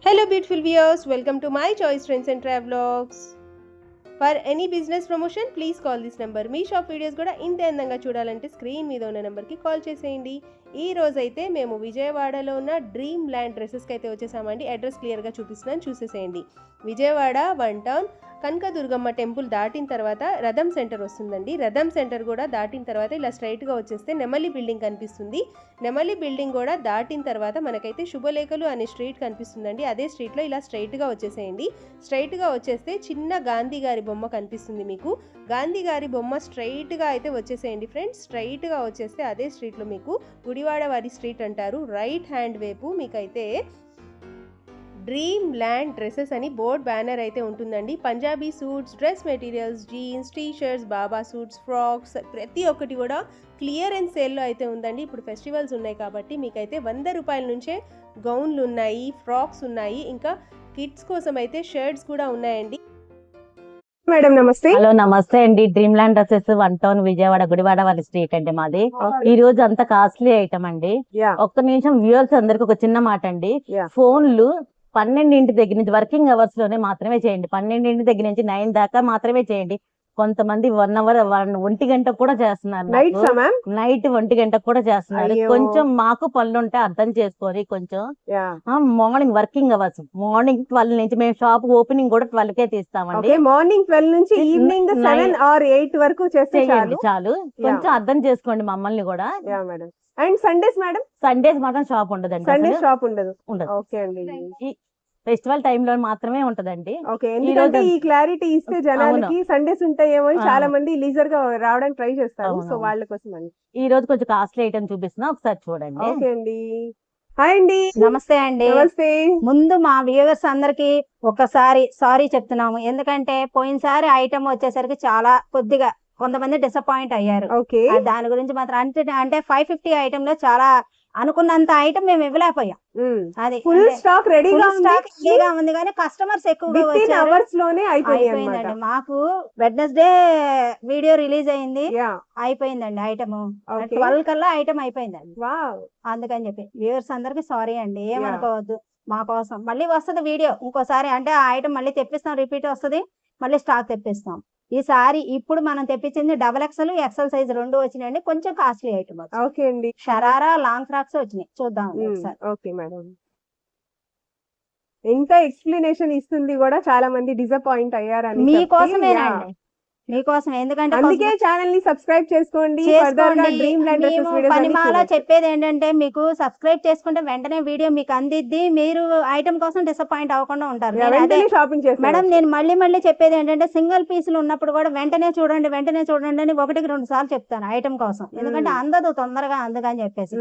Hello beautiful viewers, welcome to my choice trends and travelogs. For any business promotion, please call this number. Me shop videos కూడా ఇంతే అందంగా చూడాలంటే screen మీద ఉన్న నెంబర్కి call చేసేయండి. ఈ రోజు అయితే మేము విజయవాడలో ఉన్న డ్రీమ్ ల్యాండ్ డ్రెస్సెస్కి అయితే వచ్చేసామండి. అడ్రస్ క్లియర్గా చూపిస్తున్నాను, చూసేసేయండి. విజయవాడ 1 టౌన్ కనకదుర్గమ్మ టెంపుల్ దాటిన తర్వాత రథం సెంటర్ వస్తుందండి. రథం సెంటర్ కూడా దాటిన తర్వాత ఇలా స్ట్రైట్గా వచ్చేస్తే నెమలి బిల్డింగ్ కనిపిస్తుంది. నెమలి బిల్డింగ్ కూడా దాటిన తర్వాత మనకైతే శుభలేఖలు అనే స్ట్రీట్ కనిపిస్తుందండి. అదే స్ట్రీట్లో ఇలా స్ట్రైట్గా వచ్చేసేయండి. స్ట్రైట్గా వచ్చేస్తే చిన్న గాంధీ గారి బొమ్మ కనిపిస్తుంది మీకు. గాంధీ గారి బొమ్మ స్ట్రైట్గా అయితే వచ్చేసేయండి ఫ్రెండ్స్. స్ట్రైట్గా వచ్చేస్తే అదే స్ట్రీట్లో మీకు గుడివాడ వారి స్ట్రీట్ అంటారు. రైట్ హ్యాండ్ వైపు మీకైతే డ్రీమ్ ల్యాండ్ డ్రెస్సెస్ అని బోర్డ్ బ్యానర్ అయితే ఉంటుందండి. Punjabi suits, dress materials, jeans, t-shirts, బాబా సూట్స్, ఫ్రాక్స్ ప్రతి ఒక్కటి కూడా క్లియరెన్స్ సేల్లో అయితే ఉందండి. ఇప్పుడు ఫెస్టివల్స్ ఉన్నాయి కాబట్టి మీకైతే 100 రూపాయల నుంచే గౌన్లు ఉన్నాయి, ఫ్రాక్స్ ఉన్నాయి, ఇంకా కిడ్స్ కోసం అయితే షర్ట్స్ కూడా ఉన్నాయండి. మేడం నమస్తే. హలో నమస్తే అండి. Dream land dresses 1 town Vijayawada Gudivada వారి స్ట్రీట్ అండి మాది. ఈ రోజు అంత కాస్ట్లీ ఐటమ్ అండి. ఒక్క నిమిషం వ్యూవర్స్ అందరికి ఒక చిన్న మాట అండి. ఫోన్లు 12 దగ్గర నుంచి వర్కింగ్ అవర్స్ లోనే మాత్రమే చేయండి. 12 దగ్గర నుంచి 9 దాకా మాత్రమే చేయండి. కొంతమంది 1 అవర్ 1 గంట కూడా చేస్తున్నారు. నైట్ 1 గంట కూడా చేస్తున్నారు. కొంచెం మాకు పనులు ఉంటే అర్థం చేసుకొని కొంచెం మార్నింగ్ వర్కింగ్ అవర్స్ మార్నింగ్ 12 నుంచి మేము షాప్ ఓపెనింగ్ కూడా 12 కే తీస్తామండి. మార్నింగ్ 12 నుంచి ఈవినింగ్ 7 or 8 వరకు చేస్తే చాలు. కొంచెం అర్థం చేసుకోండి మమ్మల్ని కూడా. And Sundays madam? సండేస్ మాత్రం షాప్ ఉండదండి. సండే షాప్ ఉండదు. ఓకే అండి. ఫెస్టివల్ టైమ్ లో మాత్రమే ఉంటదండి. ఎందుకంటే ఈ క్లారిటీ ఇస్తే జనాలకి సండేస్ ఉంటాయేమో అని చాలా మంది లీజర్ గా రావడానికి ట్రై చేస్తారు. సో వాళ్ళ కోసం అండి ఈ రోజు కొంచెం కాస్ట్లీ ఐటమ్ చూపిస్తున్నా, ఒకసారి చూడండి. ఓకే అండి. హాయ్ అండి. నమస్తే అండి. నమస్తే. ముందు మా వ్యూవర్స్ అందరికి ఒకసారి సారీ చెప్తున్నాము. ఎందుకంటే పోయినసారి ఐటమ్ వచ్చేసరికి చాలా కొద్దిగా కొంతమంది డిసప్పాయింట్ అయ్యారు. దాని గురించి మాత్రం అంటే 550 ఐటమ్ లో చాలా అనుకున్నంత ఐటమ్ మేము ఇవ్వలేకపోయాం. అది ఫుల్ స్టాక్ రెడీగా ఉంది కానీ కస్టమర్స్ ఎక్కువగా అయిపోయిందండి. మాకు వెడ్నెస్డే వీడియో రిలీజ్ అయింది, అయిపోయిందండి ఐటమ్ 12 కల్లా ఐటమ్ అయిపోయిందండి. అందుకని చెప్పి వ్యూవర్స్ అందరికి సారీ అండి, ఏమనుకోవద్దు. మా కోసం మళ్ళీ వస్తుంది వీడియో ఇంకోసారి. అంటే ఆ ఐటమ్ మళ్ళీ తెప్పిస్తాం, రిపీట్ వస్తుంది, మళ్ళీ స్టాక్ తెప్పిస్తాం. ఈసారి ఇప్పుడు మనం తెప్పించింది XXL, XL సైజ్ 2 వచ్చినాయండి. కొంచెం కాస్ట్లీ ఐటమ్. ఓకే అండి. షరారా లాంగ్ ఫ్రాక్స్ వచ్చినాయి, చూద్దాం ఒకసారి. Okay madam. ఇంకా ఎక్స్ప్లెనేషన్ ఇస్తుంది కూడా చాలా మంది డిసప్పాయింట్ అయ్యారని. మీకోసమేనండి, మీకోసం. ఎందుకంటే అందుకే ఛానల్ ని సబ్స్క్రైబ్ చేసుకోండి. పనిమాల చెప్పేది ఏంటంటే మీకు సబ్స్క్రైబ్ చేసుకుంటే వెంటనే వీడియో మీకు అందిద్ది, మీరు ఐటమ్ కోసం డిసప్పాయింట్ అవ్వకుండా ఉంటారు. మేడం నేను మళ్ళీ చెప్పేది ఏంటంటే సింగిల్ పీసులు ఉన్నప్పుడు కూడా వెంటనే చూడండి అని 1-2 సార్లు చెప్తాను ఐటమ్ కోసం. ఎందుకంటే అందదు తొందరగా, అందుకని చెప్పేసి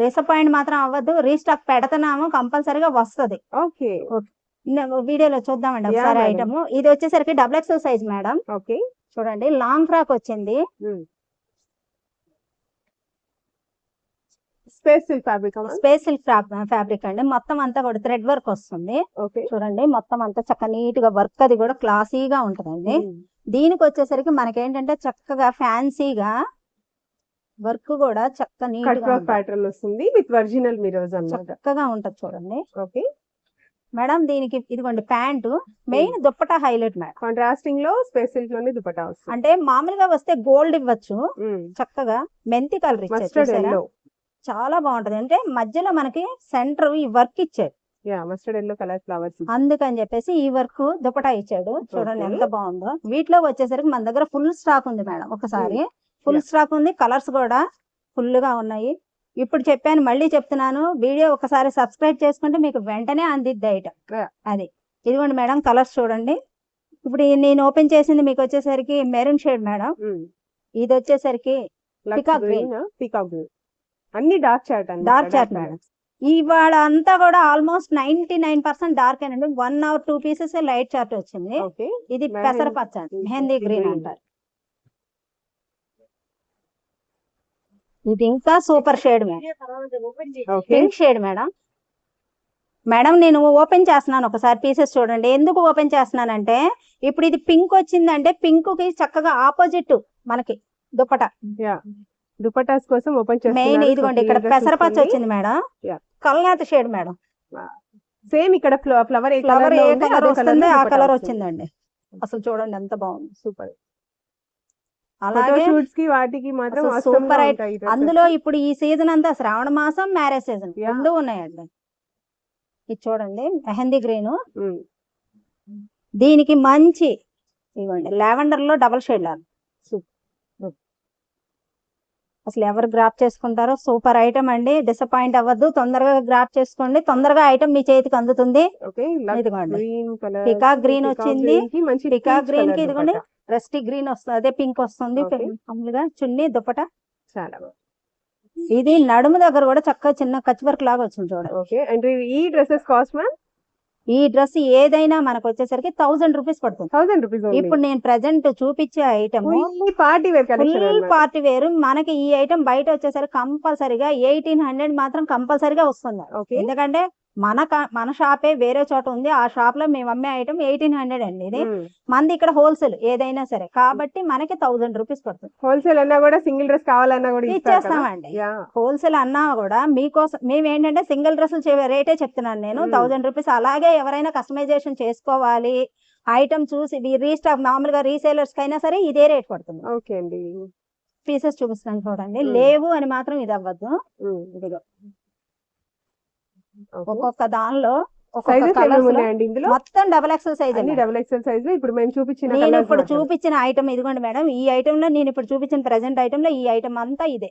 డిసప్పాయింట్ మాత్రం అవ్వద్దు. రీస్టాక్ పెడుతున్నాము, కంపల్సరీగా వస్తుంది. ఓకే, వీడియోలో చూద్దామండి ఒకసారి ఐటమ్. ఇది వచ్చేసరికి XXL సైజ్ మేడం. ఓకే చూడండి, లాంగ్ ఫ్రాక్ వచ్చింది. స్పేస్ సిల్క్ ఫ్యాబ్రిక్ అండి. మొత్తం అంతా కూడా థ్రెడ్ వర్క్ వస్తుంది. చూడండి మొత్తం అంతా చక్కగా నీట్ గా వర్క్, అది కూడా క్లాసీగా ఉంటుందండి. దీనికి వచ్చేసరికి మనకేంటంటే చక్కగా ఫ్యాన్సీగా వర్క్ కూడా చక్కగా నీట్ గా ప్యాటర్న్ వస్తుంది విత్ ఒరిజినల్ మిర్రర్స్ అన్నమాట. చక్కగా ఉంటది చూడండి. ఓకే మేడం, దీనికి ఇదిగోండి pant, main dupatta highlight madam. Contrasting లో స్పేస్ సిల్క్ లోనే దుప్పటా వస్తుంది. అంటే మామూలుగా వస్తే గోల్డ్ ఇవ్వచ్చు, చక్కగా మెంతి కలర్ ఇచ్చారు, చాలా బాగుంటది. అంటే మధ్యలో మనకి సెంటర్ ఈ వర్క్ ఇచ్చాడు, మస్టర్డ్ ఎల్లో కలర్ ఫ్లవర్స్. అందుకని చెప్పేసి ఈ వర్క్ దుప్పటా ఇచ్చాడు. చూడండి ఎంత బాగుందో. వీటిలో వచ్చేసరికి మన దగ్గర ఫుల్ స్టాక్ ఉంది మేడం. ఒకసారి ఫుల్ స్టాక్ ఉంది, కలర్స్ కూడా ఫుల్ గా ఉన్నాయి. ఇప్పుడు చెప్పాను, మళ్ళీ చెప్తున్నాను, వీడియో ఒకసారి సబ్స్క్రైబ్ చేసుకుంటే మీకు వెంటనే అందిద్ది ఐటమ్. అది ఇదిగోండి మేడం, కలర్స్ చూడండి. ఇప్పుడు నేను ఓపెన్ చేసింది మీకు వచ్చేసరికి మెరూన్ షేడ్ మేడం. ఇది వచ్చేసరికి పికాక్ గ్రీన్. అన్ని డార్క్ చాట్ మేడం. ఇవాళ అంతా కూడా ఆల్మోస్ట్ 99% డార్క్ అండి. 1 or 2 పీసెస్ లైట్ చార్ట్ వచ్చింది. ఇది పెసరపచ్చ, మెహందీ గ్రీన్ అంటారు. ఇది ఇంకా super shade madam, pink shade madam. Madam నేను ఓపెన్ చేస్తున్నాను, ఒకసారి పీసెస్ చూడండి. ఎందుకు ఓపెన్ చేస్తున్నానంటే ఇప్పుడు ఇది పింక్ వచ్చిందంటే పింక్ కి చక్కగా ఆపోజిట్ మనకి దుపట్టాస్ కోసం ఓపెన్ చేస్తున్నాను. మెయిన్ ఇదిగోండి, ఇక్కడ పెసరపచ్చ వచ్చింది మేడం, కల్నేత షేడ్ మేడం. సేమ్ ఇక్కడ ఫ్లవర్ ఏ ఫ్లవర్ ఏ కలర్ కలర్ వస్తుంది ఆ కలర్ వచ్చిందండి. అసలు చూడండి ఎంత బాగుంది. సూపర్. అలాగే షూట్స్ కి వాటికి మాత్రం సూపర్. అందులో ఇప్పుడు ఈ సీజన్ అంతా శ్రావణ మాసం, మ్యారేజ్ సీజన్ రెండు ఉన్నాయండి. ఇది చూడండి మెహందీ గ్రీన్, దీనికి మంచి ఇవ్వండి లావెండర్ లో డబల్ షేడ్ లాగా. అసలు ఎవరు గ్రాప్ చేసుకుంటారో సూపర్ ఐటమ్ అండి. డిసప్పాయింట్ అవ్వద్దు, తొందరగా గ్రాప్ చేసుకోండి, తొందరగా ఐటమ్ మీ చేతికి అందుతుంది. ఇదిగోండి పికాక్ గ్రీన్ వచ్చింది, పికాక్ గ్రీన్ కి ఇదిగోండి రస్టీ గ్రీన్ వస్తుంది, అదే పింక్ వస్తుంది. మామూలుగా చున్నీ దుప్పట చాలా ఇది నడుము దగ్గర కూడా చక్కగా చిన్న కచ్ వర్క్ లాగా వచ్చింది చూడండి. ఈ డ్రెస్సెస్ కాస్ట్ మ్యామ్? ఈ డ్రెస్ ఏదైనా మనకు వచ్చేసరికి 1000 రూపీస్ పడుతుంది. 1000 రూపీస్. ఇప్పుడు నేను ప్రెసెంట్ చూపించే item party wear collection, full party wear. మనకి ఈ ఐటమ్ బయట వచ్చేసరికి కంపల్సరిగా 1800 మాత్రం కంపల్సరిగా వస్తుంది. ఎందుకంటే మన షాపే వేరే చోట ఉంది, ఆ షాప్ లో మేము అమ్మే ఐటమ్ 1800 అండి. ఇది మంది ఇక్కడ హోల్సేల్ ఏదైనా సరే, కాబట్టి మనకి 1000 రూపీస్ పడుతుంది. హోల్సేల్ అన్నా కూడా సింగిల్ డ్రెస్ కావాలన్నా కూడా ఇచ్చేస్తామండి. హోల్సేల్ అన్నా కూడా మీకోసం మేము ఏంటంటే సింగిల్ డ్రెస్సులు రేటే చెప్తున్నాను నేను, 1000 రూపీస్. అలాగే ఎవరైనా కస్టమైజేషన్ చేసుకోవాలి ఐటమ్ చూసి రీస్టాక్ మామూలుగా రీసేలర్స్ కైనా సరే ఇదే రేట్ పడుతుంది. ఓకే అండి. పీసెస్ చూపిస్తాను చూడండి, లేవు అని మాత్రం ఇది అవ్వద్దు. ఇదిగో ఒక్కొక్క దానిలో మొత్తం డబుల్ ఎక్సెల్ సైజ్ అండి. డబుల్ ఎక్సెల్ సైజ్ ఇప్పుడు మేము చూపించిన నేను ఇప్పుడు చూపించిన ఐటమ్ ఇదిగోండి మేడం. ఈ ఐటమ్ లో నేను ఇప్పుడు చూపించిన ప్రెసెంట్ ఐటమ్ లో ఈ ఐటమ్ అంతా ఇదే.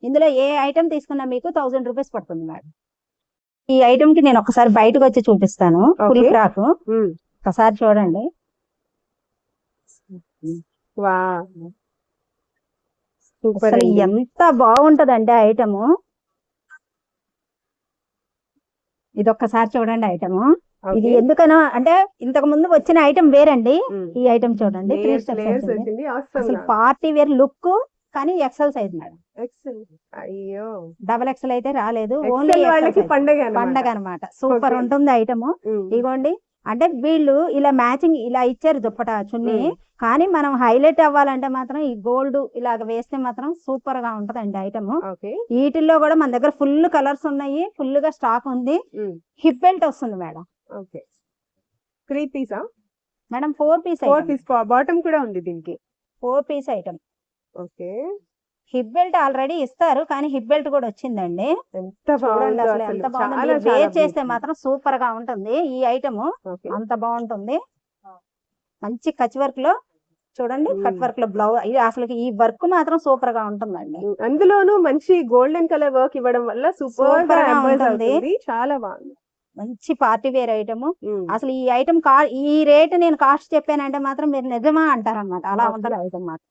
ఇందులో ఏ ఐటమ్ తీసుకున్నా మీకు 1000 రూపీస్ పడుతుంది మేడం. ఈ ఐటమ్ కి నేను ఒకసారి బయటకు వచ్చి చూపిస్తాను. ఫుల్ ఫ్రాక్ ఒకసారి చూడండి. అసలు ఎంత బాగుంటదంటే ఐటమ్, ఇది ఒక్కసారి చూడండి ఐటమ్. ఇది ఎందుకనో అంటే ఇంతకు ముందు వచ్చిన ఐటమ్ వేరండి, ఈ ఐటమ్ చూడండి. అసలు పార్టీ వేర్ లుక్, కానీ ఎక్సెల్ సైజ్ మేడం. అయ్యో డబల్ ఎక్సెల్ అయితే రాలేదు, ఓన్లీ పండగ అనమాట. సూపర్ ఉంటుంది ఐటమ్. ఇదిగోండి అంటే వీళ్ళు ఇలా మ్యాచింగ్ ఇలా ఇచ్చారు దుప్పట చున్నీ, కానీ మనం హైలైట్ అవ్వాలంటే మాత్రం ఈ గోల్డ్ ఇలాగ వేస్తే మాత్రం సూపర్ గా ఉంటదండి ఐటమ్. వీటిల్లో కూడా మన దగ్గర ఫుల్ కలర్స్ ఉన్నాయి, ఫుల్ గా స్టాక్ ఉంది. హిప్ బెల్ట్ వస్తుంది మేడం. 3 పీసా మేడం? 4 పీస్. 4 పీస్ బాటమ్ కూడా ఉంది దీనికి. 4 piece item. Okay. Hip belt already ఇస్తారు, కానీ హిప్ బెల్ట్ కూడా వచ్చిందండి. చూడండి అసలు ఎంత బాగుంది. వేర్ చేస్తే మాత్రం సూపర్ గా ఉంటుంది ఈ ఐటమ్, అంత బాగుంటుంది. మంచి కచ్ వర్క్ లో చూడండి, కట్ వర్క్ లో బ్లౌజ్. అసలు ఈ వర్క్ మాత్రం సూపర్ గా ఉంటుందండి. అందులోనూ మంచి గోల్డెన్ కలర్ వర్క్ ఇవ్వడం వల్ల సూపర్ గా ఉంటుంది. చాలా బాగుంది. మంచి పార్టీ వేర్ ఐటమ్. అసలు ఈ ఐటమ్ ఈ రేట్ నేను కాస్ట్ చెప్పానంటే మాత్రం మీరు నిజమా అంటారన్నమాట, అలా ఉంటుంది ఐటమ్ మాత్రం.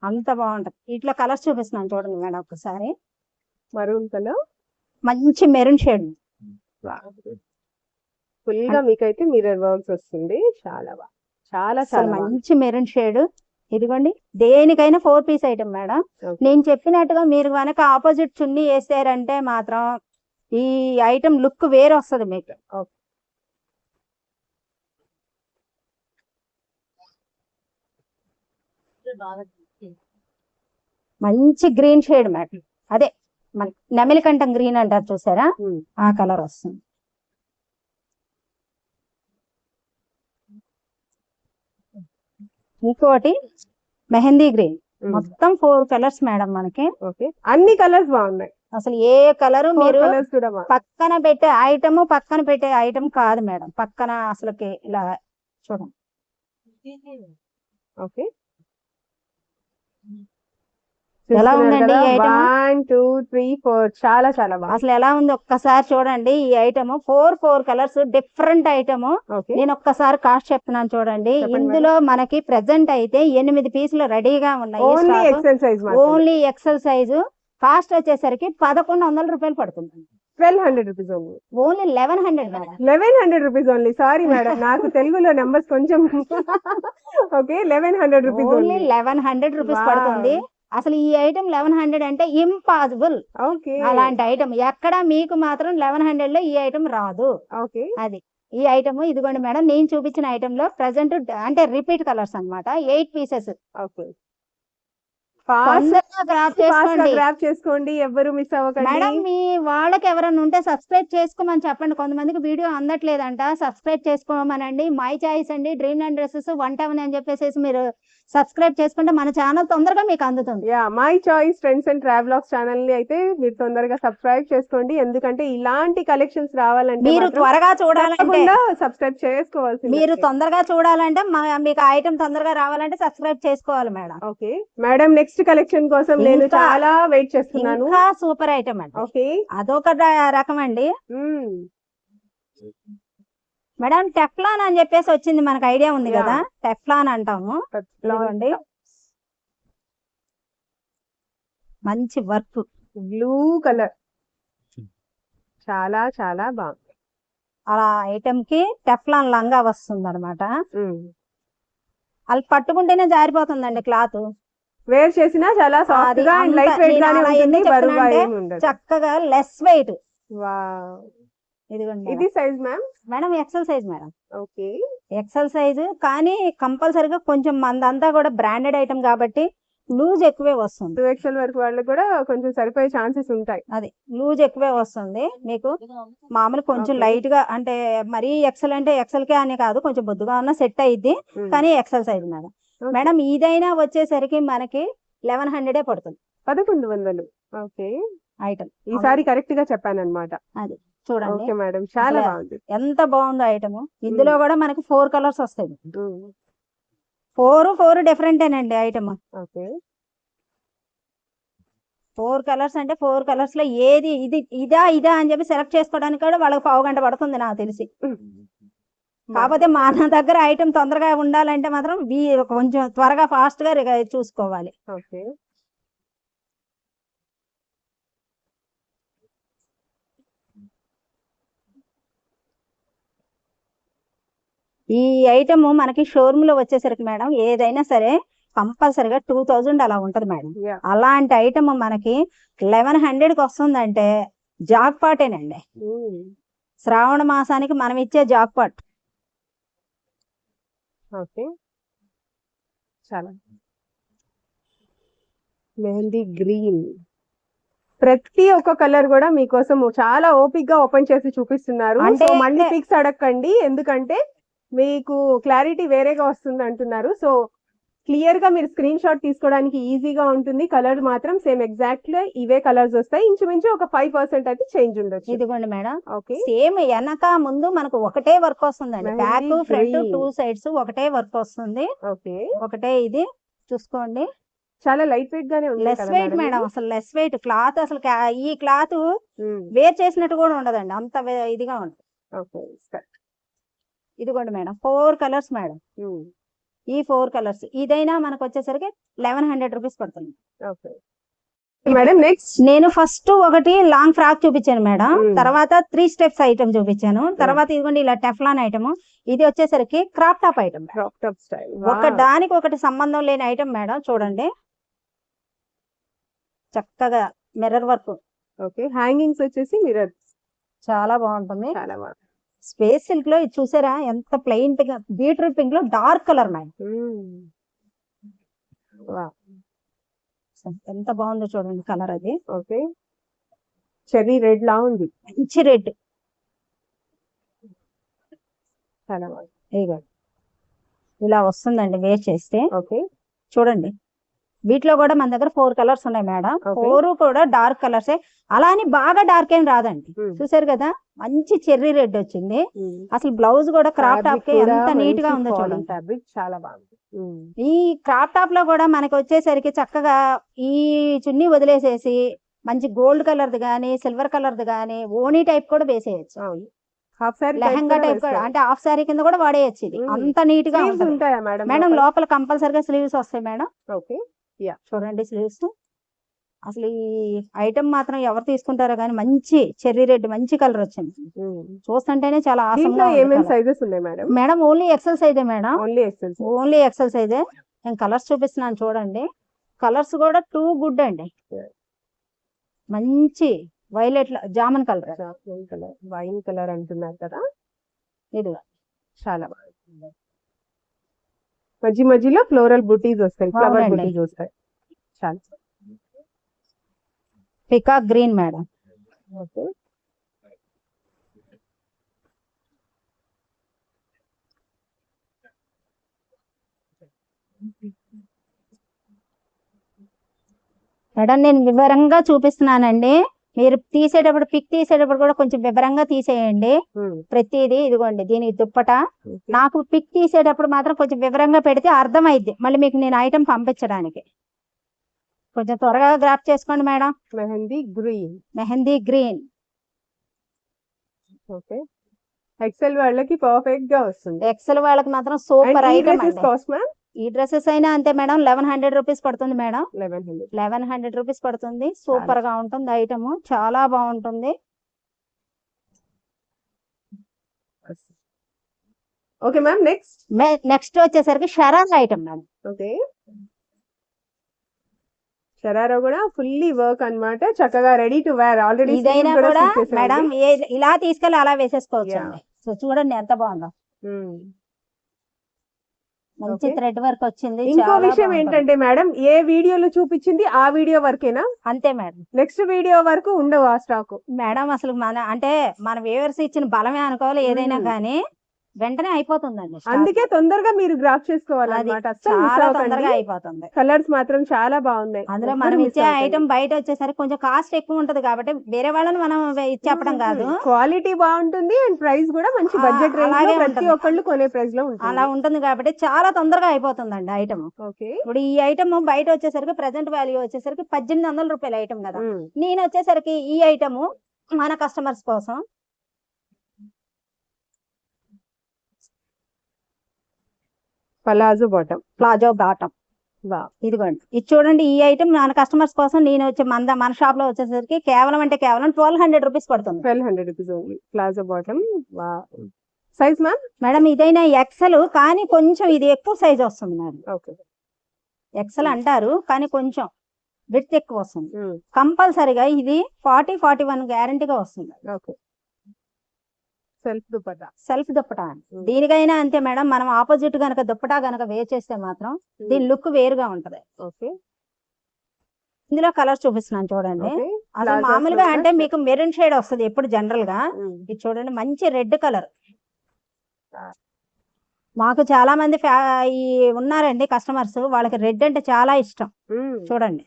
అంత బాగుంటది. ఇట్లా కలర్స్ చూపిస్తున్నాను చూడండి మేడం ఒకసారి. మరూన్ కలర్, మంచి మెరూన్ షేడ్, ఫుల్ గా మీకైతే మిర్రర్ వర్క్స్ వస్తుంది. చాలా బాగా, చాలా చాలా మంచి మెరూన్ షేడ్. ఇదిగోండి దేనికైనా 4 పీస్ ఐటమ్ మేడం. నేను చెప్పినట్టుగా మీరు కనుక ఆపోజిట్ చున్నీ వేసారంటే మాత్రం ఈ ఐటమ్ లుక్ వేరే వస్తుంది మీకు. మంచి గ్రీన్ షేడ్ మేడం, అదే నెమలికంఠం గ్రీన్ అంటారు చూసారా, ఆ కలర్ వస్తుంది. ఇంకోటి మెహందీ గ్రీన్, మొత్తం 4 కలర్స్ మేడం మనకి. అన్ని కలర్స్ బాగున్నాయి. అసలు ఏ కలర్ మీరు పక్కన పెట్టే ఐటమ్ పక్కన పెట్టే ఐటమ్ కాదు మేడం, పక్కన అసలుకి ఇలా చూడండి. ఓకే, ఎలా ఉందండి ఈ ఐటమ్? 1 2 3 4 చాలా చాలా బాగుంది. అసలు ఎలా ఉంది ఒక్కసారి చూడండి. ఈ ఐటమ్ 4 కలర్స్ డిఫరెంట్ ఐటమ్. నేను ఒక్కసారి కాస్ట్ చెప్తున్నాను చూడండి. ఇందులో మనకి ప్రెసెంట్ అయితే 8 పీసులు రెడీగా ఉన్నాయి. Only XL size. కాస్ట్ వచ్చేసరికి 1100 రూపాయలు పడుతుంది. 1200 rupees only. Only 1100 madam. 1100 rupees only. Sorry madam, నాకు తెలుగులో నెంబర్స్ కొంచెం. ఓకే, 1100 రూపీస్ ఓన్లీ 1100 రూపీస్ పడుతుంది. అసలు ఈ ఐటమ్ 1100 అంటే ఇంపాసిబుల్. అలాంటి ఐటమ్ ఎక్కడ మీకు మాత్రం 1100 లో ఈ ఐటమ్ రాదు. అది ఈ ఐటమ్. ఇదిగోండి మేడం, నేను చూపించిన ఐటమ్ లో ప్రెసెంట్ అంటే రిపీట్ కలర్స్ అన్నమాట. 8 పీసెస్. తొందరగా grab చేసుకోండి. గ్రాప్ చేసుకోండి, ఎవరు మిస్ అవ్వకండి. మేడం మీ వాళ్ళకి ఎవరైనా ఉంటే సబ్స్క్రైబ్ చేసుకోమని చెప్పండి. కొంతమందికి వీడియో అందట్లేదంట, సబ్స్క్రైబ్ చేసుకోమనండి. మై చాయిస్ అండి, డ్రీమ్ ల్యాండ్ డ్రెస్సెస్ 1 అని చెప్పేసి మీరు సబ్స్క్రైబ్ చేసుకుంటే మన ఛానల్ తొందరగా మీకు అందుతుంది. My choice trends and travelogues channel ని అయితే మీరు తొందరగా సబ్స్క్రైబ్ చేసుకోండి. ఎందుకంటే ఇలాంటి కలెక్షన్స్ రావాలంటే మీరు త్వరగా చూడాలంటే సబ్స్క్రైబ్ చేసుకోవాల్సింది. మీరు తొందరగా చూడాలంటే మీకు ఐటమ్ తొందరగా రావాలంటే సబ్స్క్రైబ్ చేసుకోవాలి madam. Okay madam, next collection కోసం నేను చాలా వెయిట్ చేస్తున్నాను. ఇంకా సూపర్ ఐటమ్ అండి. ఓకే, అదొక రకం అండి మేడం. టెఫ్లాన్ అని చెప్పేసి వచ్చింది, మనకు ఐడియా ఉంది కదా, టెఫ్లాన్ అంటాము. ఇదిగోండి, మంచి వర్క్, బ్లూ కలర్, చాలా చాలా బాగుంది. అలా ఐటమ్ కి టెఫ్లాన్ లంగా వస్తుంది అనమాట. అది పట్టుకుంటేనే జారిపోతుందండి క్లాత్. వేర్ చేసినా చాలా సాఫ్ట్ గా అండ్ లైట్ వెయిట్ గానే ఉంటుంది, బరువుగా ఏమీ ఉండదు. చక్కగా లెస్ వెయిట్. వావ్, ఇదిగోండి. ఇది size ma'am? Madam XL size madam. Okay, XL size, కానీ కంపల్సరీగా కొంచెం మందంతా కూడా బ్రాండెడ్ ఐటమ్ కాబట్టి లూజ్ ఎక్కువే వస్తుంది. 2XL వరకు వాళ్ళకి కూడా కొంచెం సరిపోయే ఛాన్సెస్ ఉంటాయి. అది లూజ్ ఎక్కువే వస్తుంది మీకు. మామూలు కొంచెం లైట్ గా, అంటే మరీ ఎక్సెల్ అంటే ఎక్సెల్ కే అని కాదు, కొంచెం బొద్దుగా ఉన్న సెట్ అయ్యిద్ది, కానీ ఎక్సెల్ సైజ్ మేడం. మేడం ఇదైనా వచ్చేసరికి మనకి 1100 పడుతుంది. 1100. ఓకే, ఐటమ్ ఈసారి కరెక్ట్ గా చెప్పాను అనమాట. అది చూడండి. ఓకే మేడం, చాలా బాగుంది. ఎంత బాగుందో ఐటమ్. ఇందులో కూడా మనకి 4 కలర్స్ వస్తాయి. 4 డిఫరెంటేనండి ఐటమ్. ఓకే, 4 కలర్స్ అంటే 4 కలర్స్ లో ఏది ఇదా అని చెప్పి సెలెక్ట్ చేసుకోవడానికి కూడా వాళ్ళకి 1/2 గంట పడుతుంది నాకు తెలిసి. కాకపోతే మన దగ్గర ఐటమ్ తొందరగా ఉండాలంటే మాత్రం కొంచెం త్వరగా ఫాస్ట్ గా చూసుకోవాలి. ఓకే, ఈ ఐటమ్ మనకి షోరూమ్ లో వచ్చేసరికి మేడం ఏదైనా సరే కంపల్సరిగా 2000 అలా ఉంటది మేడం. అలాంటి ఐటమ్ మనకి 1100కి వస్తుందంటే జాక్ పాటేనండి. శ్రావణ మాసానికి మనం ఇచ్చే జాక్ పాట్. ఓకే, చాలా మెహందీ గ్రీన్. ప్రతి ఒక్క కలర్ కూడా మీకోసం చాలా ఓపిక్ గా ఓపెన్ చేసి చూపిస్తున్నారు. అంటే మళ్ళీ పిక్స్ అడగండి, ఎందుకంటే మీకు క్లారిటీ వేరేగా వస్తుంది అంటున్నారు. సో క్లియర్ గా మీరు స్క్రీన్ షాట్ తీసుకోవడానికి ఈజీగా ఉంటుంది. కలర్ మాత్రం సేమ్ ఎగ్జాక్ట్ గా ఇవే కలర్స్ వస్తాయి. ఇంచుమించు ఒక 5% అయితే చేంజ్ ఉండొచ్చు. ఇదిగోండి మేడం. ఓకే, సేమ్ వెనక ముందు మనకు ఒకటే వర్క్ వస్తుందండి. బ్యాక్ ఫ్రంట్ 2 సైడ్స్ ఒకటే వర్క్ వస్తుంది. ఓకే, ఒకటే ఇది చూసుకోండి. చాలా లైట్ వెయిట్ గానే ఉంది. లెస్ వెయిట్ మేడం, అసలు లెస్ వెయిట్ క్లాత్. అసలు ఈ క్లాత్ వేర్ చేసినట్టు కూడా ఉండదండి, అంత ఇదిగా ఉంటుంది. ఓకే, ఇదిగోండి మేడం 4 కలర్స్ మేడం. ఈ 4 కలర్స్ ఇదైనా మనకు వచ్చేసరికి 1100 రూపీస్ పడుతుంది. ఓకే మేడం, నెక్స్ట్ నేను ఫస్ట్ ఒకటి లాంగ్ ఫ్రాక్ చూపించాను మేడం, తర్వాత 3 స్టెప్స్ ఐటమ్ చూపించాను, తర్వాత ఇదిగోండి ఇలా టెఫ్లాన్ ఐటమ్. ఇది వచ్చేసరికి crop top item. Crop top style, ఒక దానికి ఒకటి సంబంధం లేని ఐటమ్ మేడం. చూడండి చక్కగా మిర్రర్ వర్క్. ఓకే, హ్యాంగింగ్స్ వచ్చేసి మిర్రర్, చాలా బాగుంటుంది. చాలా బాగుంది. స్పేస్ సిల్క్ లో ఇది చూసారా ఎంత ప్లెయిన్ పింక్, బీట్రూట్ పింక్ లో డార్క్ కలర్ మేడం. ఎంత బాగుందో చూడండి కలర్ అది. ఓకే, చెర్రీ రెడ్ లా ఉంది, మంచి రెడ్. చాలా బాగుంది. ఇలా వస్తుందండి వేర్ చేస్తే. ఓకే, చూడండి వీటిలో కూడా మన దగ్గర 4 కలర్స్ ఉన్నాయి మేడం. 4 కూడా డార్క్ కలర్సే, అలా అని బాగా డార్క్ ఏం రాదండి. చూసారు కదా మంచి చెర్రీ రెడ్ వచ్చింది. అసలు బ్లౌజ్ కూడా క్రాప్ టాప్ కి ఎంత నీట్ గా ఉందో చూడండి. ఫ్యాబ్రిక్ చాలా బాగుంది. ఈ క్రాప్ టాప్ లో కూడా మనకి వచ్చేసరికి చక్కగా ఈ చున్నీ వదిలేసేసి మంచి గోల్డ్ కలర్ది గానీ సిల్వర్ కలర్ది గానీ ఓనీ టైప్ కూడా వేసేయచ్చు. హాఫ్ సారీ లెహంగా టైప్ కూడా, అంటే హాఫ్ సారీ కింద కూడా వాడేయచ్చు. ఇది అంత నీట్ గా ఉంటాయా మేడం? మేడం లోపల కంపల్సరిగా స్లీవ్స్ వస్తాయి మేడం. ఓకే, చూడండి స్లీవ్స్. అసలు ఈ ఐటమ్ మాత్రం ఎవరు తీసుకుంటారో కానీ మంచి చెర్రీ రెడ్ మంచి కలర్ వచ్చింది. చూస్తుంటేనే చాలా ఆసంగా. ఏమేం సైజెస్ ఉన్నాయి మేడం? మేడం ఓన్లీ ఎక్సెల్ సైజే మేడం, ఓన్లీ ఎక్సెల్ సైజే. నేను కలర్స్ చూపిస్తున్నాను చూడండి. కలర్స్ కూడా టూ గుడ్ అండి. మంచి violet Zaman colour, wine colour అంటున్నారు కదా, ఇది చాలా బాగుంది. మధ్య మధ్యలో ఫ్లోరల్ బుటీస్ వస్తాయి, ఫ్లవర్ బుటీస్ వస్తాయి. చాలా peacock green madam. Okay. Madam నేను వివరంగా చూపిస్తున్నానండి, మీరు తీసేటప్పుడు పిక్ తీసేటప్పుడు కూడా కొంచెం వివరంగా తీసేయండి ప్రతిదీ. ఇదిగోండి దీనికి దుప్పట. నాకు పిక్ తీసేటప్పుడు మాత్రం కొంచెం వివరంగా పెడితే అర్థమైద్ది మళ్ళీ మీకు నేను ఐటమ్ పంపించడానికి. కొంచెం త్వరగా గ్రాప్ చేసుకోండి madam. Mehndi green. Mehndi green. Okay. XL వాళ్ళకి పర్ఫెక్ట్ గా వస్తుంది. ఎక్సెల్ వాళ్ళకి మాత్రం సూపర్ ఐటమ్. కాస్ట్ మ్యామ్ ఈ డ్రెస్సెస్ అయినా అంతే మేడం, 1100 రూపీస్ పడుతుంది మేడం. 1100 రూపీస్ పడుతుంది. సూపర్ గా ఉంటుంది ఐటమ్, చాలా బాగుంటుంది. Okay ma'am. నెక్స్ట్ వచ్చేసరికి sharara item madam. Okay. Sharara కూడా ఫుల్లీ వర్క్ అన్నమాట, చక్కగా రెడీ టు వేర్. ఆల్రెడీ ఇదైనా కూడా మేడం ఇలా తీసుకెళ్ళి అలా వేసేసుకోవచ్చు. సో చూడండి ఎంత బాగుందో, మంచి థ్రెడ్ వర్క్ వచ్చింది. ఇంకో విషయం ఏంటంటే మేడం, ఏ వీడియోలో చూపించింది ఆ వీడియో వరకేనా? అంతే మేడం. నెక్స్ట్ వీడియో వరకు ఉండవు ఆ స్టాక్ మేడం. అసలు మన వ్యూవర్స్ ఇచ్చిన బలమే అనుకోవాలి ఏదైనా కానీ, వెంటనే అయిపోతుందండి. అందుకే తొందరగా మీరు గ్రాఫ్ చేసుకోవాలన్నమాట. చాలా తొందరగా అయిపోతుంది. కలర్స్ మాత్రం చాలా బాగున్నాయి. అందులో మనం ఇచ్చే ఐటమ్ బయట వచ్చేసరికి కొంచెం కాస్ట్ ఎక్కువ ఉంటది కాబట్టి వేరే వాళ్ళని మనం చెప్పడం కాదు, క్వాలిటీ బాగుంటుంది అండ్ ప్రైస్ కూడా మంచి బడ్జెట్ రేంజ్ లో ప్రతి ఒక్కళ్ళు కొనే ప్రైస్ లో ఉంటుంది. అలా ఉంటుంది కాబట్టి చాలా తొందరగా అయిపోతుందండి ఐటమ్. ఓకే. ఇప్పుడు ఈ ఐటమ్ బయట వచ్చేసరికి ప్రెసెంట్ వాల్యూ వచ్చేసరికి 1800 రూపాయల ఐటమ్ కదా. నేను వచ్చేసరికి ఈ ఐటమ్ మన కస్టమర్స్ కోసం ప్లాజో బాటమ్. ఇదిగోండి ఇది చూడండి, ఈ ఐటమ్ మన కస్టమర్స్ కోసం నేను వచ్చి మన షాప్ లో వచ్చేసరికి కేవలం 1200 రూపీస్ పడుతుంది. 1200 rupees only palazzo bottom. Size ma'am? Madam ఇదైనా ఎక్సెల్, కానీ కొంచెం ఇది ఎక్కువ సైజ్ వస్తుంది మేడం. ఓకే. ఎక్సెల్ అంటారు కానీ కొంచెం విడ్త్ ఎక్కువ వస్తుంది. కంపల్సరీగా ఇది 40-41 గ్యారంటీగా వస్తుంది. ఓకే. సెల్ఫ్ దుప్పటా. దీనికైనా అంతే మేడం, మనం ఆపోజిట్ గనక దుప్పటా గనక వేర్ చేస్తే మాత్రం దీని లుక్ వేరుగా ఉంటది. ఓకే. ఇందులో కలర్ చూపిస్తున్నాను చూడండి. అసలు మామూలుగా అంటే మీకు మెరూన్ షేడ్ వస్తుంది ఎప్పుడు జనరల్ గా. ఇది చూడండి మంచి రెడ్ కలర్. మాకు చాలా మంది ఉన్నారండి కస్టమర్స్, వాళ్ళకి రెడ్ అంటే చాలా ఇష్టం. చూడండి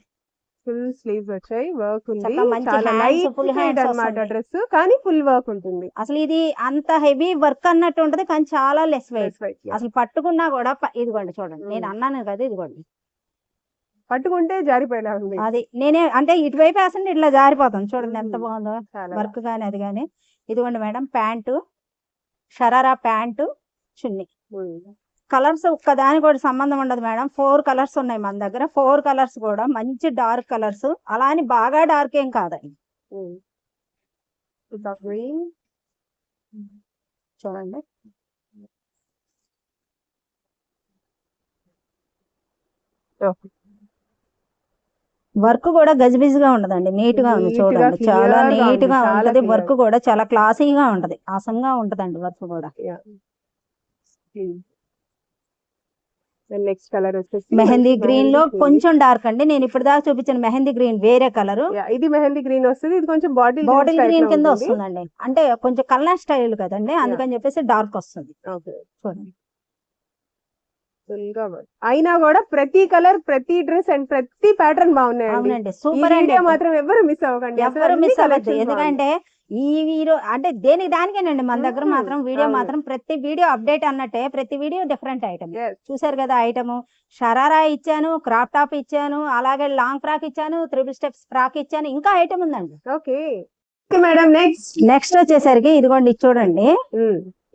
ఫుల్ స్లీవ్స్ వచ్చాయి, వర్క్ ఉంది, మంచి చాలా లైట్ ఫుల్ షేడ్ అన్నమాట డ్రెస్, కానీ ఫుల్ వర్క్ ఉంటుంది. అసలు ఇది అంత హెవీ వర్క్ అన్నట్టు ఉంటది కానీ చాలా లెస్ వెయిట్. అసలు పట్టుకున్నా కూడా ఇదిగోండి చూడండి, నేను అన్నాను కదా ఇదిగోండి పట్టుకుంటే జారిపోయేలా ఉంది. అది నేనే అంటే ఇటువైపు వేసండి ఇట్లా జారిపోతాను. చూడండి ఎంత బాగుందో వర్క్ గానీ అది గానీ. ఇదిగోండి మేడం ప్యాంటు, షరారా ప్యాంటు, చున్నీ. కలర్స్ ఒక్కదాని కూడా సంబంధం ఉండదు మేడం. 4 కలర్స్ ఉన్నాయి మన దగ్గర. 4 కలర్స్ కూడా మంచి డార్క్ కలర్స్, అలా అని బాగా డార్క్ ఏం కాదండి. చూడండి వర్క్ కూడా గజిబిజిగా ఉండదండి, నీట్ గా ఉంది. చూడండి చాలా నీట్ గా ఉంటది. వర్క్ కూడా చాలా క్లాసీగా ఉంటది, ఆసంగా ఉంటదండి వర్క్ కూడా. నెక్స్ట్ కలర్ వచ్చేసి మెహందీ గ్రీన్ లో కొంచెం డార్క్ అండి. నేను ఇప్పుడు దాకా చూపించిన మెహందీ గ్రీన్ వేరే కలర్. ఇది మెహందీ గ్రీన్ వస్తుంది, ఇది కొంచెం బాటిల్ గ్రీన్ కింద వస్తుందండి. అంటే కొంచెం కలర్ స్టైల్ కదండి, అందుకని చెప్పేసి డార్క్ వస్తుంది. చూడండి అయినా కూడా ప్రతి కలర్, ప్రతి డ్రెస్ అండ్ ప్రతి ప్యాటర్న్ బాగున్నాయండి. సూపర్ అండి. మాత్రం ఎవరు మిస్ అవ్వకండి, ఎవరు మిస్ అవ్వద్దు. ఎందుకంటే ఈ వీడియో అంటే దేనికి దానికేనండి మన దగ్గర మాత్రం వీడియో మాత్రం ప్రతి వీడియో అప్డేట్ అన్నట్టే, ప్రతి వీడియో డిఫరెంట్ ఐటమ్. చూసారు కదా ఐటమ్, షరారా ఇచ్చాను, క్రాప్ టాప్ ఇచ్చాను, అలాగే లాంగ్ ఫ్రాక్ ఇచ్చాను, 3 స్టెప్స్ ఫ్రాక్ ఇచ్చాను, ఇంకా ఐటమ్ ఉందండి. Okay madam. నెక్స్ట్ వచ్చేసరికి ఇదిగోండి చూడండి,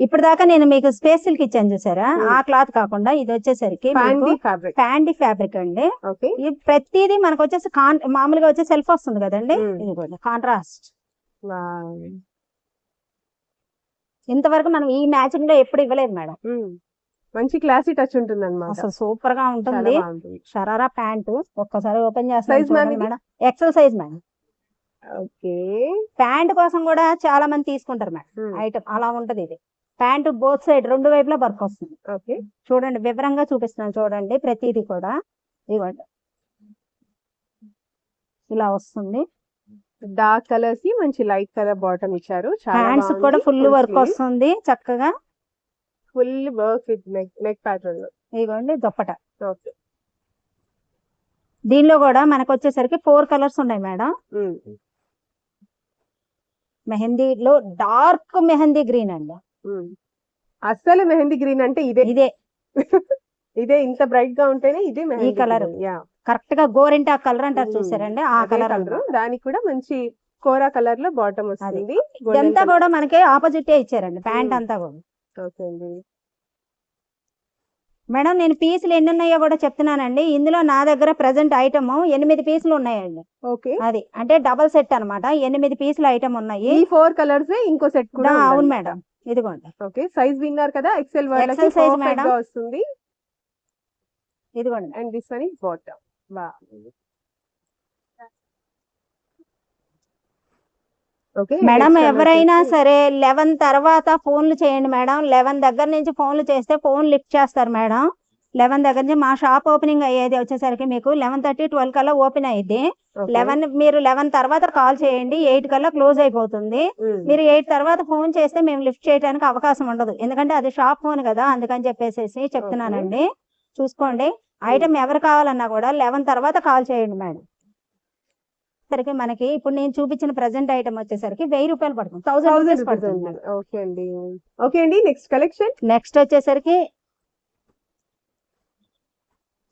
ఇప్పుడు దాకా నేను మీకు స్పేస్ సిల్క్ ఇచ్చాను చూసారా, ఆ క్లాత్ కాకుండా ఇది వచ్చేసరికి ప్యాండీ ఫ్యాబ్రిక్ అండి. ఇది ప్రతిదీ మనకు వచ్చేసి మామూలుగా వచ్చే సెల్ఫ్ వస్తుంది కదండి, ఇదిగోండి కాంట్రాస్ట్. ఇంతవరకు మనం ఈ మ్యాచింగ్ లో ఎప్పుడు ఇవ్వలేదు మేడం. మంచి క్లాసీ టచ్ ఉంటుంది అన్నమాట. అసలు సూపర్ గా ఉంటుంది. షరారా ప్యాంట్ ఒక్కసారి ఓపెన్ చేస్తాను madam, XL size madam. Okay. Pant కోసం కూడా చాలా మంది తీసుకుంటారు మేడం ఐటమ్, అలా ఉంటది. ఇది ప్యాంట్ బోత్ సైడ్ 2 వైపులా వర్క్ వస్తుంది. ఓకే. చూడండి వివరంగా చూపిస్తున్నాను చూడండి ప్రతిదీ కూడా. ఇవ్వండి ఇలా వస్తుంది. డార్క్ కలర్స్ కి మంచి లైట్ కలర్ బాటమ్ ఇచ్చారు. హ్యాండ్స్ కూడా ఫుల్ వర్క్ వస్తుంది చక్కగా. Full work with neck pattern లో. ఇదిగోండి దుప్పట. ఓకే. దీనిలో కూడా మనకు వచ్చేసరికి 4 కలర్స్ ఉన్నాయి మేడం. మెహందీలో డార్క్ మెహందీ గ్రీన్ అండి. అసలు మెహందీ గ్రీన్ అంటే ఇదే ఇదే ఇంత బ్రైట్ గా ఉంటేనే ఇదే ఈ కలర్. కరెక్ట్ గా గోరింటా కలర్ అంటారు చూసారండి, ఆ కలర్. దానికి కూడా మంచి కోరా కలర్ లో బాటమ్ వస్తుంది. ఇదంతా కూడా మనకి ఆపోజిట్ ఇచ్చారండి ప్యాంట్ అంతా కూడా. ఓకే అండి. మేడం నేను పీసులు ఎన్ని ఉన్నాయో కూడా చెప్తున్నానండి. ఇందులో నా దగ్గర ప్రెసెంట్ ఐటమ్ 8 పీసులు ఉన్నాయండి. ఓకే. అది అంటే డబల్ సెట్ అన్నమాట. 8 పీసులు ఐటమ్ ఉన్నాయి. ఈ 4 కలర్స్ ఇంకో సెట్ కూడా. అవును మేడం. ఇదిగోండి. ఓకే. సైజ్ విన్నారు కదా, ఎక్సెల్ వాళ్ళకి సైజ్ మేడం వస్తుంది. ఇదిగోండి. And this one is bottom. Okay madam ఎవరైనా సరే 11 తర్వాత ఫోన్లు చేయండి మేడం. 11 దగ్గర నుంచి ఫోన్లు చేస్తే ఫోన్ లిఫ్ట్ చేస్తారు మేడం. 11 దగ్గర నుంచి మా షాప్ ఓపెనింగ్ అయ్యేది వచ్చేసరికి మీకు 11:30 12 కల్లా ఓపెన్ అయ్యింది. 11 మీరు 11 తర్వాత కాల్ చేయండి, 8 కల్లా క్లోజ్ అయిపోతుంది. మీరు 8 తర్వాత ఫోన్ చేస్తే మేము లిఫ్ట్ చేయడానికి అవకాశం ఉండదు, ఎందుకంటే అది షాప్ ఫోన్ కదా, అందుకని చెప్పేసి చెప్తున్నానండి. చూసుకోండి. ఐటమ్ ఎవరు కావాలన్నా కూడా 11 తర్వాత కాల్ చేయండి మేడం. సరికి మనకి ఇప్పుడు నేను చూపించిన ప్రెసెంట్ ఐటమ్ వచ్చేసరికి 1000 రూపాయలు పడుతుంది. 1000 రూపీస్ పడుతుంది. ఓకే అండి. ఓకే అండి. Next collection. నెక్స్ట్ వచ్చేసరికి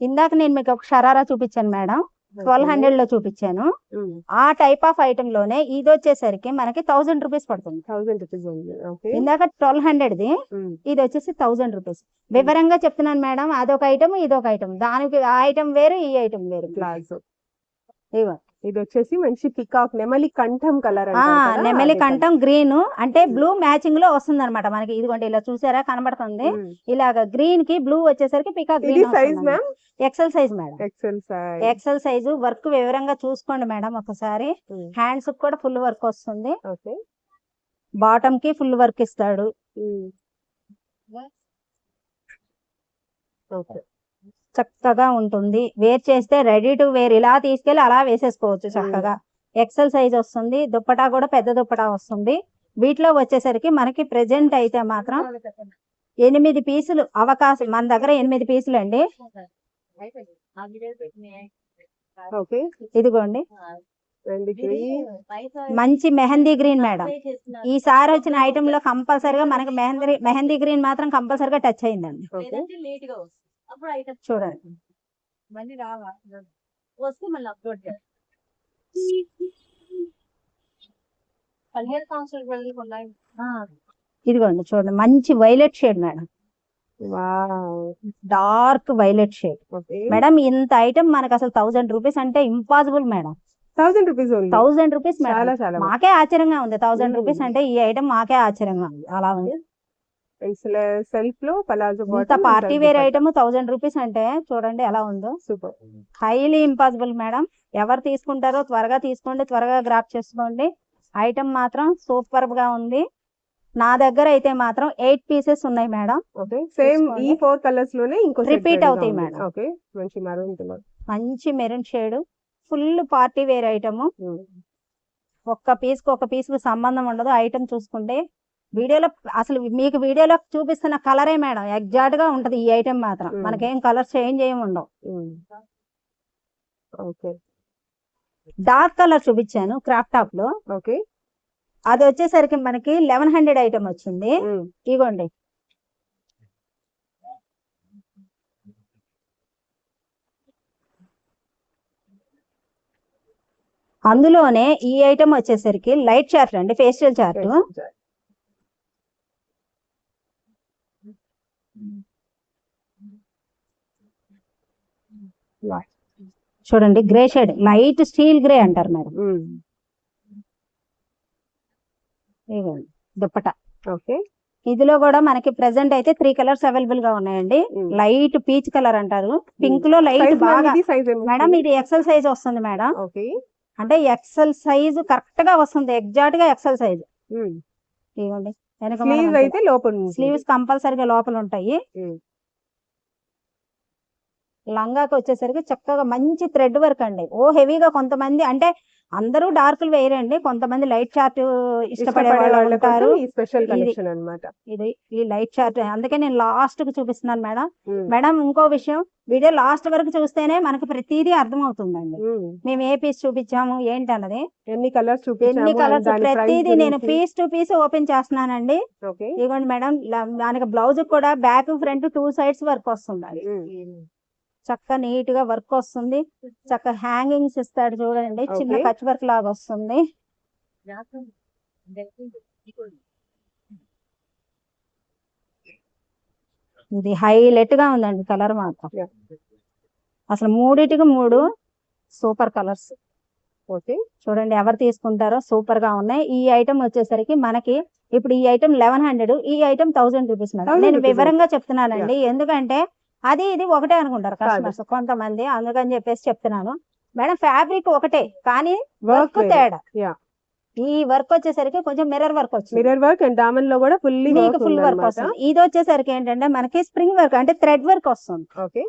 ఇందాక నేను మీకు ఒక షరారా చూపించాను మేడం, 1200 లో చూపించాను. ఆ టైప్ ఆఫ్ ఐటమ్ లోనే ఇది వచ్చేసరికి మనకి 1000 రూపీస్ పడుతుంది. 1000 రూపీస్. ఇందాక 1200ది, ఇది వచ్చేసి 1000 రూపీస్. వివరంగా చెప్తున్నాను మేడం. అదొక ఐటమ్ ఇదొక ఐటమ్, దానికి ఆ ఐటమ్ వేరు ఈ ఐటమ్ వేరు. ప్లాజో. ఇగో ఇది వచ్చేసి మంచి పికాక్ నెమలి కంఠం కలర్. నెమలి కంఠం గ్రీన్ అంటే బ్లూ మ్యాచింగ్ లో వస్తుంది అనమాట మనకి. ఇదిగోండి ఇలా చూసారా కనబడుతుంది. ఇలాగ గ్రీన్ కి బ్లూ వచ్చేసరికి peacock green. Size ma'am XL size madam. XL size. Work వివరంగా చూసుకోండి మేడం ఒకసారి. హ్యాండ్స్ కూడా ఫుల్ వర్క్ వస్తుంది. బాటమ్ కి ఫుల్ వర్క్ ఇస్తాడు. చక్కగా ఉంటుంది. వేర్ చేస్తే రెడీ టు వేర్, ఇలా తీసుకెళ్లి అలా వేసేసుకోవచ్చు చక్కగా. ఎక్సెల్ సైజ్ వస్తుంది. దుప్పటా కూడా పెద్ద దుప్పటా వస్తుంది. వీటిలో వచ్చేసరికి మనకి ప్రెజెంట్ అయితే మాత్రం 8 పీసులు అవకాశం మన దగ్గర. 8 పీసులు అండి. ఇదిగోండి మంచి మెహందీ గ్రీన్ మేడం. ఈసారి వచ్చిన ఐటమ్ లో కంపల్సరిగా మనకి మెహందీ గ్రీన్ మాత్రం కంపల్సరిగా టచ్ అయిందండి. చూడండి. ఇదిగోండి చూడండి మంచి violet shade madam. Dark violet shade madam. ఇంత ఐటమ్ మనకు అసలు 1000 రూపీస్ అంటే ఇంపాసిబుల్ మేడం. 1000 రూపీస్. 1000 రూపీస్ మాకే ఆశ్చర్యంగా ఉంది. 1000 రూపీస్ అంటే ఈ ఐటమ్ మాకే ఆశ్చర్యంగా ఉంది. అలా ఉంది. సెల్ఫ్ లో palazzo party wear item 1000 rupees అంటే చూడండి ఎలా ఉందో. సూపర్. Highly impossible madam. ఎవరు తీసుకుంటారో త్వరగా తీసుకోండి, త్వరగా గ్రాప్ చేసుకోండి. ఐటమ్ మాత్రం సూపర్ గా ఉంది. నా దగ్గర అయితే మాత్రం 8 పీసెస్ ఉన్నాయి మేడం. సేమ్ ఈ 4 కలర్స్ లోనే ఇంకో రిపీట్ అవుతాయి మేడం. మంచి maroon shade full party wear item. ఒక్క పీస్ కు సంబంధం ఉండదు. ఐటమ్ చూసుకుంటే వీడియోలో అసలు మీకు వీడియోలో చూపిస్తున్న కలరే మేడం ఎగ్జాక్ట్ గా ఉంటది ఈ ఐటమ్ మాత్రం. మనకేం కలర్ చేంజ్ ఏమి ఉండవు. డార్క్ కలర్ చూపించాను క్రాప్ టాప్ లో. అది వచ్చేసరికి మనకి 1100 ఐటమ్ వచ్చింది. ఇగోండి అందులోనే ఈ ఐటమ్ వచ్చేసరికి లైట్ చార్ట్ అండి, ఫేషియల్ చార్ట్. చూడండి grey shade, light steel grey అంటారు మేడం. దుప్పట. ఇందులో కూడా మనకి ప్రెసెంట్ అయితే 3 కలర్స్ అవైలబుల్ గా ఉన్నాయండి. లైట్ పీచ్ కలర్ అంటారు, పింక్ లో లైట్ బాగా. మేడం ఇది ఎక్సెల్ సైజ్ వస్తుంది మేడం. అంటే ఎక్సెల్ సైజ్ కరెక్ట్ గా వస్తుంది, ఎగ్జాక్ట్ గా ఎక్సెల్ సైజ్. ఇవ్వండి స్లీవ్స్ కంపల్సరీగా లోపల ఉంటాయి. లంగాకి వచ్చేసరికి చక్కగా మంచి థ్రెడ్ వర్క్ అండి. హెవీగా కొంతమంది అంటే అందరూ డార్క్లు వేయరండి, కొంతమంది లైట్ చార్ట్ ఇష్టపడే వాళ్ళు ఉంటారు. ఈ స్పెషల్ కలెక్షన్ అన్నమాట. ఇది ఈ లైట్ చార్ట్, అందుకే నేను లాస్ట్ కు చూపిస్తున్నాను మేడం. మేడం ఇంకో విషయం, వీడియో లాస్ట్ వరకు చూస్తేనే మనకి ప్రతిదీ అర్థం అవుతుందండి. మేము ఏ పీస్ చూపించాము ఏంటి అన్నది, ఎన్ని కలర్స్ ప్రతిదీ నేను పీస్ టు పీస్ ఓపెన్ చేస్తున్నానండి. ఇదిగోండి మేడం, దానికి బ్లౌజ్ కూడా బ్యాక్ ఫ్రంట్ 2 సైడ్స్ వర్క్ వస్తుంది. చక్క నీట్ గా వర్క్ వస్తుంది, చక్క హ్యాంగింగ్స్ ఇస్తాడు చూడండి, చిన్న కచ్ వర్క్ లాగా వస్తుంది. ఇది హైలైట్ గా ఉందండి కలర్ మాత్రం. అసలు 3 సూపర్ కలర్స్. చూడండి ఎవరు తీసుకుంటారో సూపర్ గా ఉన్నాయి. ఈ ఐటమ్ వచ్చేసరికి మనకి ఇప్పుడు ఈ ఐటమ్ 1100, ఈ ఐటమ్ 1000 రూపీస్ మేడం. నేను వివరంగా చెప్తున్నానండి, ఎందుకంటే అది ఇది ఒకటే అనుకుంటారు కస్టమర్స్ కొంతమంది, అందుకని చెప్పేసి చెప్తున్నాను మేడం. ఫ్యాబ్రిక్ ఒకటే కానీ వర్క్ తేడా. ఈ వర్క్ వచ్చేసరికి కొంచెం మిర్రర్ వర్క్ వచ్చింది, మిర్రర్ వర్క్ అండ్ దామన్ లో కూడా ఫుల్ వర్క్ వస్తుంది. ఇది వచ్చేసరికి ఏంటంటే మనకి స్ప్రింగ్ వర్క్ అంటే థ్రెడ్ వర్క్ వస్తుంది.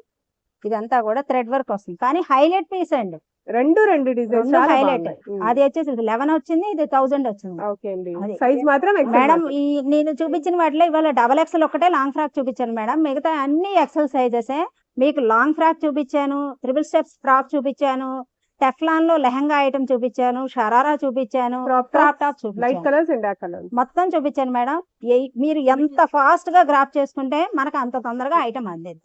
ఇదంతా కూడా థ్రెడ్ వర్క్ వస్తుంది, కానీ హైలైట్ పీస్ అండి. రెండు డిజైన్స్ హైలైట్. అది వచ్చేసి 11 వచ్చింది, ఇది 1000 వచ్చింది. సైజ్ మాత్రం మేడం ఈ నేను చూపించిన వాటిలో ఇవాళ XXL ఒకటే లాంగ్ ఫ్రాక్ చూపించాను మేడం, మిగతా అన్ని ఎక్సెల్ సైజెస్. మీకు లాంగ్ ఫ్రాక్ చూపించాను, 3 స్టెప్స్ ఫ్రాక్ చూపించాను, టెఫ్లాన్ లో లెహంగా ఐటమ్ చూపించాను, షరారా చూపించాను, క్రాప్ టాప్ చూపించాను, మొత్తం చూపించాను మేడం. మీరు ఎంత ఫాస్ట్ గా గ్రాప్ చేసుకుంటే మనకు అంత తొందరగా ఐటమ్ అందేది.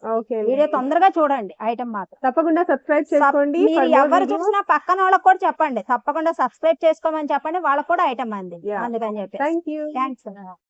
వీడియో తొందరగా చూడండి, ఐటమ్ మాత్రం తప్పకుండా సబ్స్క్రైబ్ చేసుకోండి. మీరు ఎవరు చూసినా పక్కన వాళ్ళకి కూడా చెప్పండి, తప్పకుండా సబ్స్క్రైబ్ చేసుకోమని చెప్పండి, వాళ్ళకి కూడా ఐటమ్ అంది. అందుకని చెప్పి థ్యాంక్స్.